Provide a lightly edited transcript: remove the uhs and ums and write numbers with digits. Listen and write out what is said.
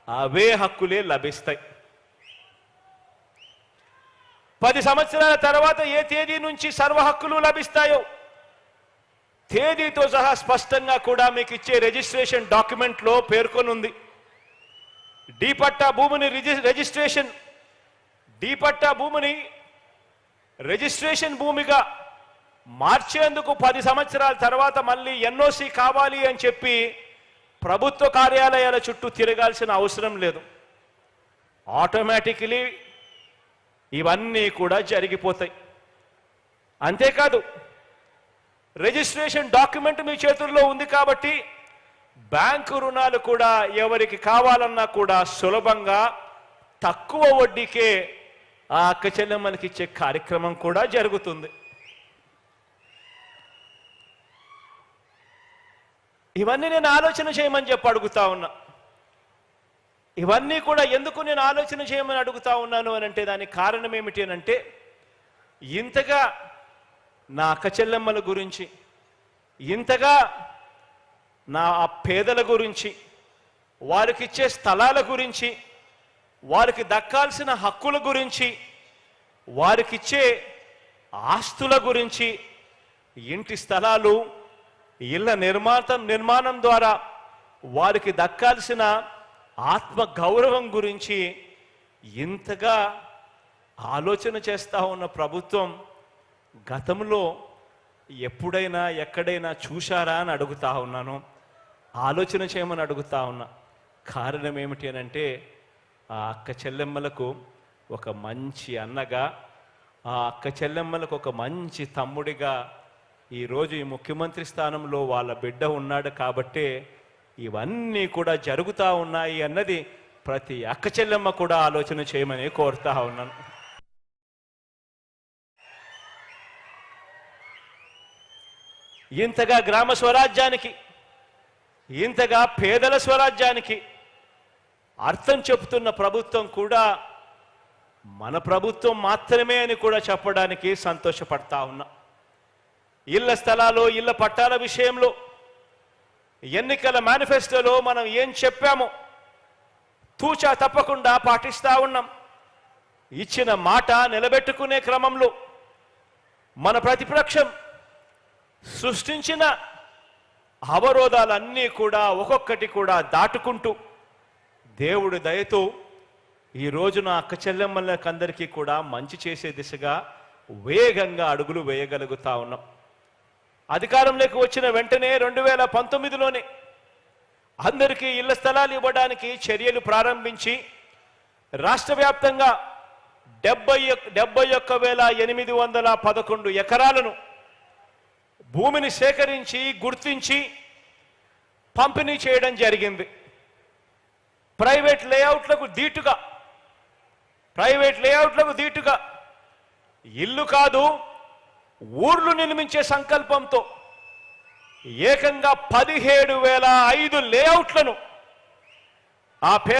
అవే హక్కులే లభిస్తాయి. 10 సంవత్సరాల తర్వాత ఏ తేదీ నుంచి సర్వ హక్కులు లభిస్తాయో తేదీతో సహా స్పష్టంగా కూడా మీకు ఇచ్చే రిజిస్ట్రేషన్ డాక్యుమెంట్లో పేర్కొనుంది. డీపట్టా భూమిని రిజిస్ట్రేషన్ భూమిగా మార్చేందుకు 10 సంవత్సరాల తర్వాత మళ్ళీ ఎన్ఓసి కావాలి అని చెప్పి ప్రభుత్వ కార్యాలయాల చుట్టూ తిరగాల్సిన అవసరం లేదు. ఆటోమేటికలీ ఇవన్నీ కూడా జరిగిపోతాయి. అంతేకాదు రిజిస్ట్రేషన్ డాక్యుమెంట్ మీ చేతుల్లో ఉంది కాబట్టి బ్యాంకు రుణాలు కూడా ఎవరికి కావాలన్నా కూడా సులభంగా తక్కువ వడ్డీకే ఆ అక్క చెల్లెమ్మలకి ఇచ్చే కార్యక్రమం కూడా జరుగుతుంది. ఇవన్నీ నేను ఆలోచన చేయమని చెప్పి అడుగుతా ఉన్నా. ఇవన్నీ కూడా ఎందుకు నేను ఆలోచన చేయమని అడుగుతా ఉన్నాను అని అంటే దానికి కారణం ఏమిటి అని అంటే ఇంతగా నా అక్క చెల్లెమ్మల గురించి, ఇంతగా నా పేదల గురించి, వారికి ఇచ్చే స్థలాల గురించి, వారికి దక్కాల్సిన హక్కుల గురించి, వారికి ఇచ్చే ఆస్తుల గురించి, ఇంటి స్థలాలు ఇళ్ల నిర్మాణం ద్వారా వారికి దక్కాల్సిన ఆత్మ గౌరవం గురించి ఇంతగా ఆలోచన చేస్తూ ఉన్న ప్రభుత్వం గతంలో ఎప్పుడైనా ఎక్కడైనా చూశారా అని అడుగుతా ఉన్నాను. ఆలోచన చేయమని అడుగుతా ఉన్నా. కారణం ఏమిటి అని అంటే ఆ అక్క చెల్లెమ్మలకు ఒక మంచి అన్నగా, ఆ అక్క చెల్లెమ్మలకు ఒక మంచి తమ్ముడిగా ఈరోజు ఈ ముఖ్యమంత్రి స్థానంలో వాళ్ళ బిడ్డ ఉన్నాడు కాబట్టే ఇవన్నీ కూడా జరుగుతూ ఉన్నాయి అన్నది ప్రతి అక్క చెల్లెమ్మ కూడా ఆలోచన చేయమని కోరుతా ఉన్నాను. ఇంతగా గ్రామ స్వరాజ్యానికి, ఇంతగా పేదల స్వరాజ్యానికి అర్థం చెబుతున్న ప్రభుత్వం కూడా మన ప్రభుత్వం మాత్రమే అని కూడా చెప్పడానికి సంతోషపడతా ఉన్నా. ఇళ్ల స్థలాలు, ఇళ్ల పట్టాల విషయంలో ఎన్నికల మేనిఫెస్టోలో మనం ఏం చెప్పామో తూచా తప్పకుండా పాటిస్తా ఉన్నాం. ఇచ్చిన మాట నిలబెట్టుకునే క్రమంలో మన ప్రతిపక్షం సృష్టించిన అవరోధాలన్నీ కూడా ఒక్కొక్కటి కూడా దాటుకుంటూ దేవుడి దయతో ఈ రోజున అక్క చెల్లెమ్మలకందరికీ కూడా మంచి చేసే దిశగా వేగంగా అడుగులు వేయగలుగుతా ఉన్నాం. అధికారంలోకి వచ్చిన వెంటనే 2019లోనే అందరికీ ఇళ్ల స్థలాలు ఇవ్వడానికి చర్యలు ప్రారంభించి రాష్ట్ర వ్యాప్తంగా 71,811 ఎకరాలను భూమిని సేకరించి గుర్తించి పంపిణీ చేయడం జరిగింది. ప్రైవేట్ లేఅవుట్లకు దీటుగా ఇల్లు కాదు ఊర్లు నిర్మించే సంకల్పంతో ఏకంగా 17,005 లేఅవుట్లను ఆ